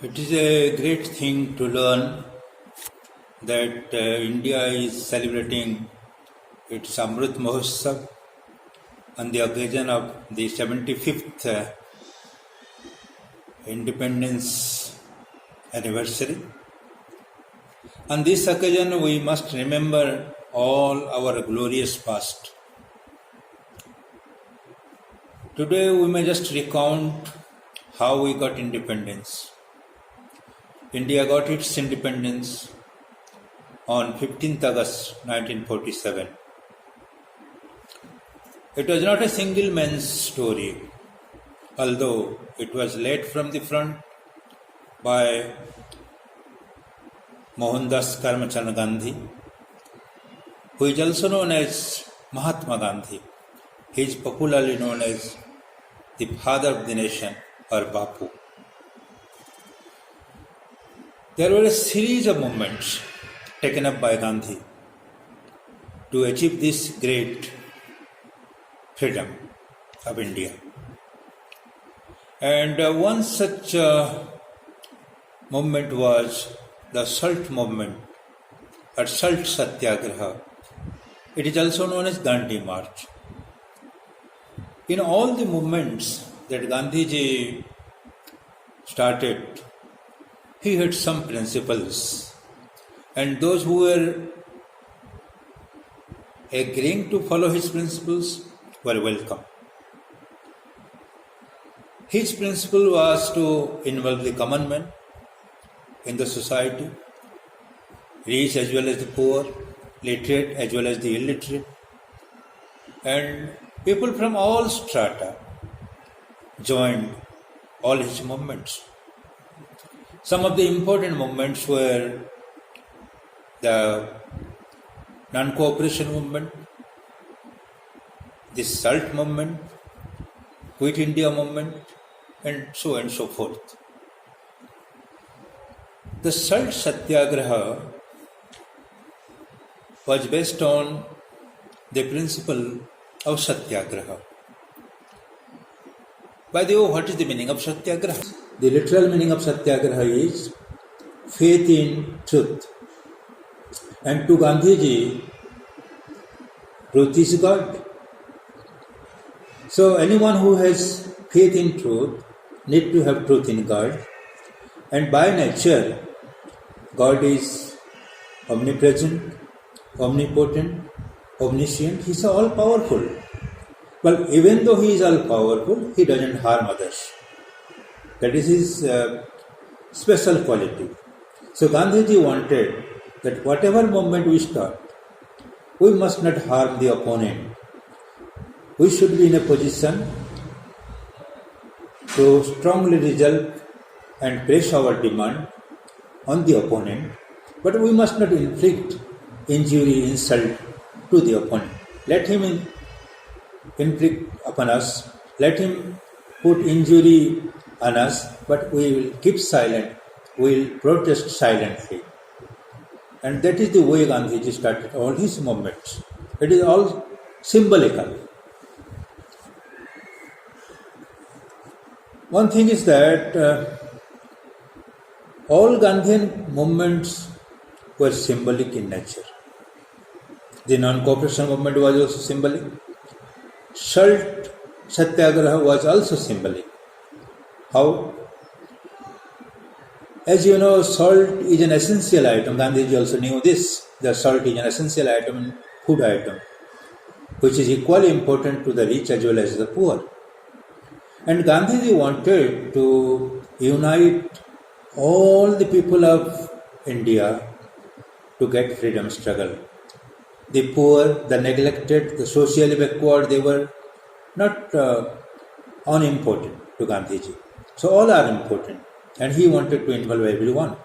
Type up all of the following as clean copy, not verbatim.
It is a great thing to learn that India is celebrating its Amrit Mahotsav on the occasion of the 75th independence anniversary. On this occasion, we must remember all our glorious past. Today, we may just recount how we got independence. India got its independence on 15th August 1947. It was not a single man's story, although it was led from the front by Mohandas Karamchand Gandhi, who is also known as Mahatma Gandhi. He is popularly known as the father of the nation, or Bapu. There were a series of movements taken up by Gandhi to achieve this great freedom of India. And one such movement was the Salt movement, or Salt Satyagraha. It is also known as Dandi March. In all the movements that Gandhiji started, he had some principles, and those who were agreeing to follow his principles were welcome. His principle was to involve the common man in the society, rich as well as the poor, literate as well as the illiterate, and people from all strata joined all his movements. Some of the important movements were the non-cooperation movement, the SALT movement, Quit India movement, and so on and so forth. The Salt Satyagraha was based on the principle of Satyagraha. By the way, what is the meaning of Satyagraha? The literal meaning of Satyagraha is faith in truth. And to Gandhiji, truth is God. So anyone who has faith in truth needs to have truth in God. And by nature, God is omnipresent, omnipotent, omniscient. He is all-powerful. But even though he is all-powerful, he doesn't harm others. That is his special quality. So Gandhiji wanted that whatever movement we start, we must not harm the opponent. We should be in a position to strongly resolve and press our demand on the opponent, but we must not inflict injury, insult to the opponent. Let him inflict upon us, let him put injury on us, but we will keep silent, we will protest silently. And that is the way Gandhiji started all his movements. It is all symbolical. One thing is that all Gandhian movements were symbolic in nature. The non-cooperation movement was also symbolic. Salt Satyagraha was also symbolic. How? As you know, salt is an essential item. Gandhiji also knew this. The salt is an essential item and food item, which is equally important to the rich as well as the poor. And Gandhiji wanted to unite all the people of India to get freedom struggle. The poor, the neglected, the socially backward, they were not unimportant to Gandhiji. So all are important, and he wanted to involve everyone.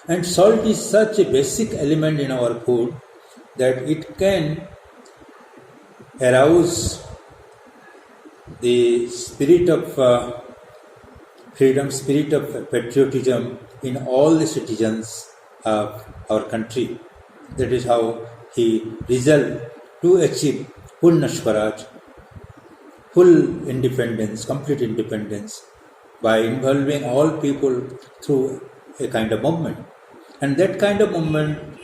And salt is such a basic element in our food that it can arouse the spirit of freedom, spirit of patriotism in all the citizens of our country. That is how he resolved to achieve Purna Swaraj, full independence, complete independence by involving all people through a kind of movement. And that kind of movement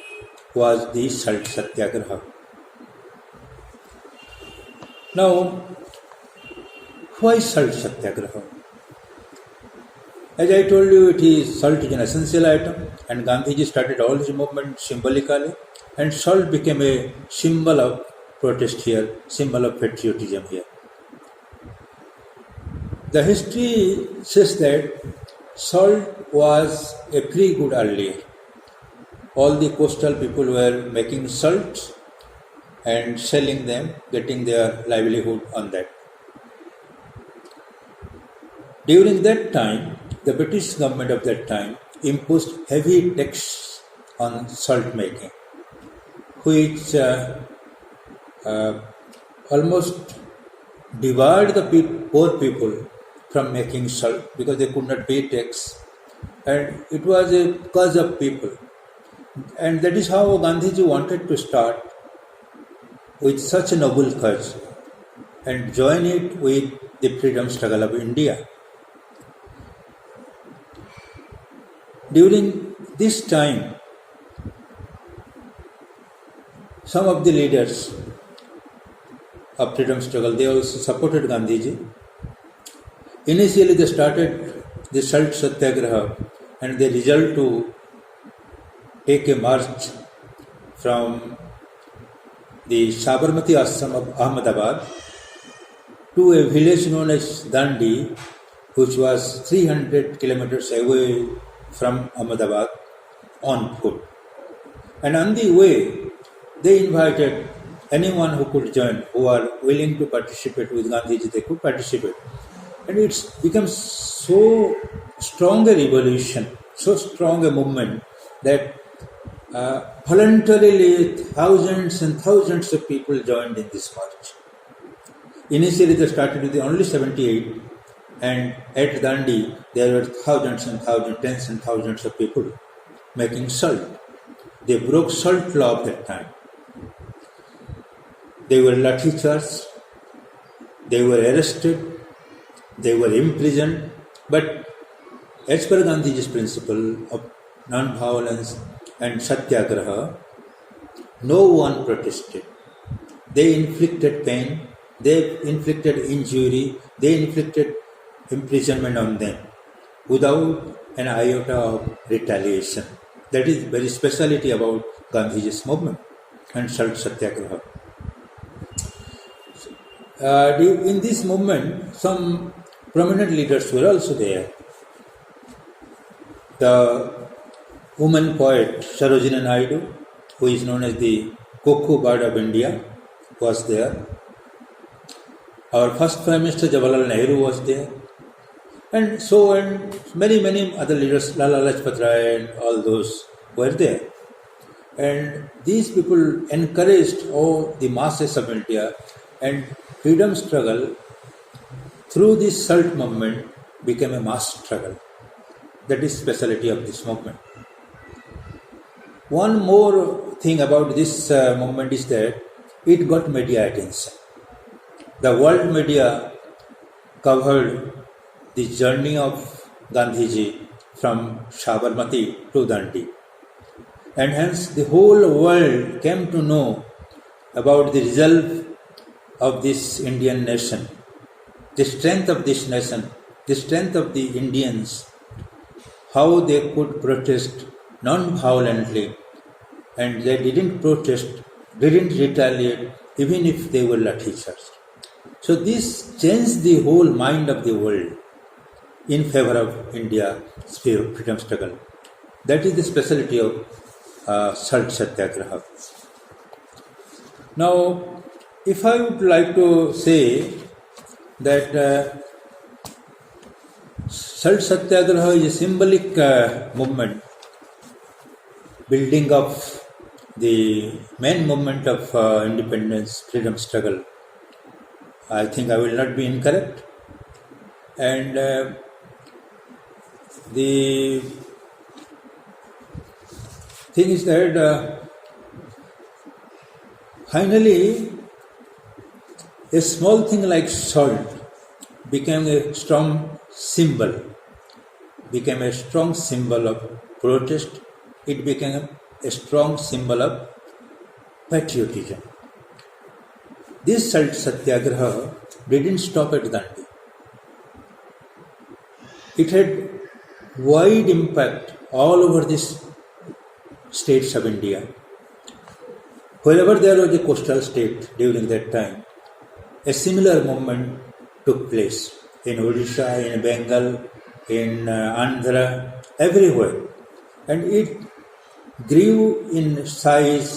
was the Salt Satyagraha. Now, why Salt Satyagraha? As I told you, salt is an essential item, and Gandhiji started all his movement symbolically, and salt became a symbol of protest here, symbol of patriotism here. The history says that salt was a free good earlier. All the coastal people were making salts and selling them, getting their livelihood on that. During that time, the British government of that time imposed heavy tax on salt making, which almost debarred the poor people from making salt because they could not pay tax, and it was a cause of people. And that is how Gandhiji wanted to start with such a noble cause and join it with the freedom struggle of India. During this time, some of the leaders of freedom struggle, they also supported Gandhiji. Initially, they started the Salt Satyagraha, and they resolved to take a march from the Sabarmati Ashram of Ahmedabad to a village known as Dandi, which was 300 kilometers away from Ahmedabad on foot. And on the way, they invited anyone who could join, who are willing to participate with Gandhiji, they could participate. And it's become so strong a revolution, so strong a movement that voluntarily thousands and thousands of people joined in this march. Initially they started with only 78, and at Dandi there were thousands and thousands, tens and thousands of people making salt. They broke salt law of that time. They were lathi charged, they were arrested, they were imprisoned, but as per Gandhiji's principle of non-violence and Satyagraha, no one protested. They inflicted pain, they inflicted injury, they inflicted imprisonment on them without an iota of retaliation. That is very speciality about Gandhiji's movement and Salt Satyagraha. In this movement, some prominent leaders were also there. The woman poet Sarojini Naidu, who is known as the Cuckoo Bird of India, was there. Our first Prime Minister Jawaharlal Nehru was there. And many other leaders, Lala Lajpat Rai and all those were there. And these people encouraged all the masses of India, and freedom struggle through this salt movement became a mass struggle. That is speciality of this movement. One more thing about this movement is that it got media attention. The world media covered the journey of Gandhiji from Sabarmati to Dandi. And hence the whole world came to know about the resolve of this Indian nation, the strength of this nation, the strength of the Indians, how they could protest non-violently, and they didn't protest, didn't retaliate, even if they were lathi charged. So this changed the whole mind of the world in favor of India's freedom struggle. That is the speciality of Salt Satyagraha. Now, if I would like to say that Salt Satyagraha is a symbolic movement, building of the main movement of independence, freedom struggle, I think I will not be incorrect. And the thing is that finally a small thing like salt became a strong symbol became a strong symbol of protest. It became a strong symbol of patriotism. This salt satyagraha didn't stop at Dandi. It had wide impact all over the states of India. Wherever there was a coastal state during that time, a similar movement took place in Odisha, in Bengal, in Andhra, everywhere. And it grew in size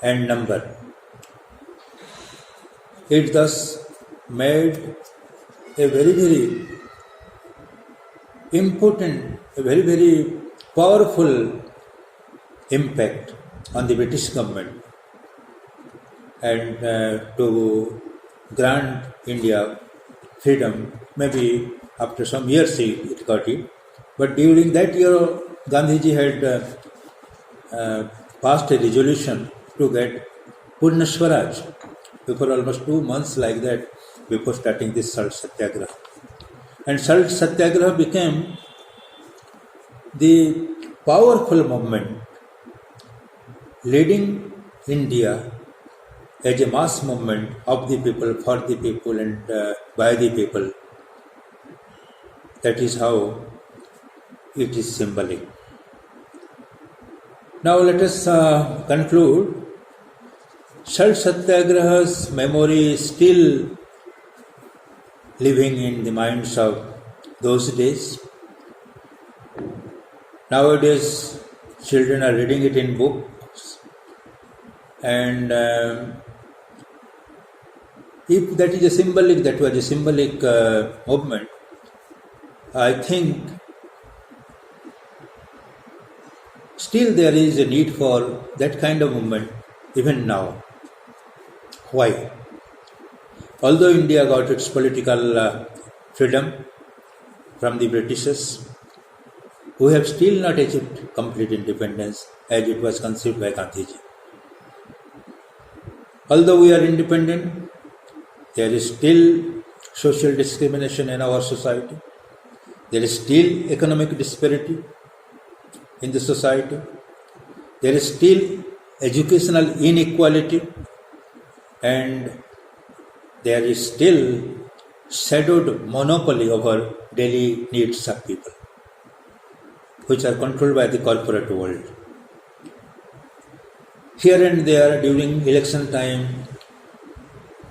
and number. It thus made a very, very important, a very, very powerful impact on the British government and to grant India freedom. Maybe after some years it got it. But during that year, Gandhiji had passed a resolution to get Purna Swaraj before almost 2 months like that before starting this Salt Satyagraha. And Salt Satyagraha became the powerful movement leading India as a mass movement of the people, for the people and by the people. That is how it is symbolic. Now let us conclude. Salt Satyagraha's memory is still living in the minds of those days. Nowadays, children are reading it in books, and if that is a symbolic, that was a symbolic movement, I think still there is a need for that kind of movement even now. Why? Although India got its political freedom from the Britishers, we have still not achieved complete independence as it was conceived by Gandhiji. Although we are independent, there is still social discrimination in our society. There is still economic disparity in the society. There is still educational inequality, and there is still shadowed monopoly over daily needs of people, which are controlled by the corporate world. Here and there during election time,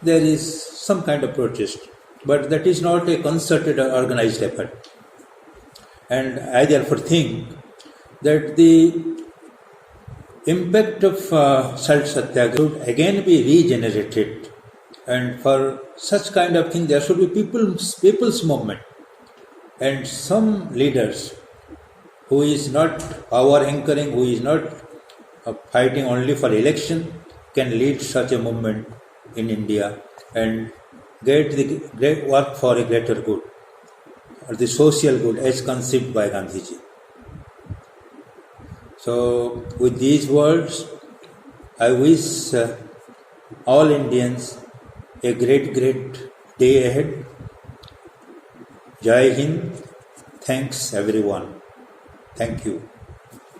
there is some kind of protest, but that is not a concerted or organized effort. And I therefore think that the impact of Salt Satyagraha should again be regenerated, and for such kind of thing there should be people's movement, and some leaders who is not power anchoring, who is not fighting only for election, can lead such a movement in India and get the great work for a greater good, or the social good as conceived by Gandhiji. So with these words, I wish all Indians a great day ahead. Jai Hind. Thanks everyone. Thank you.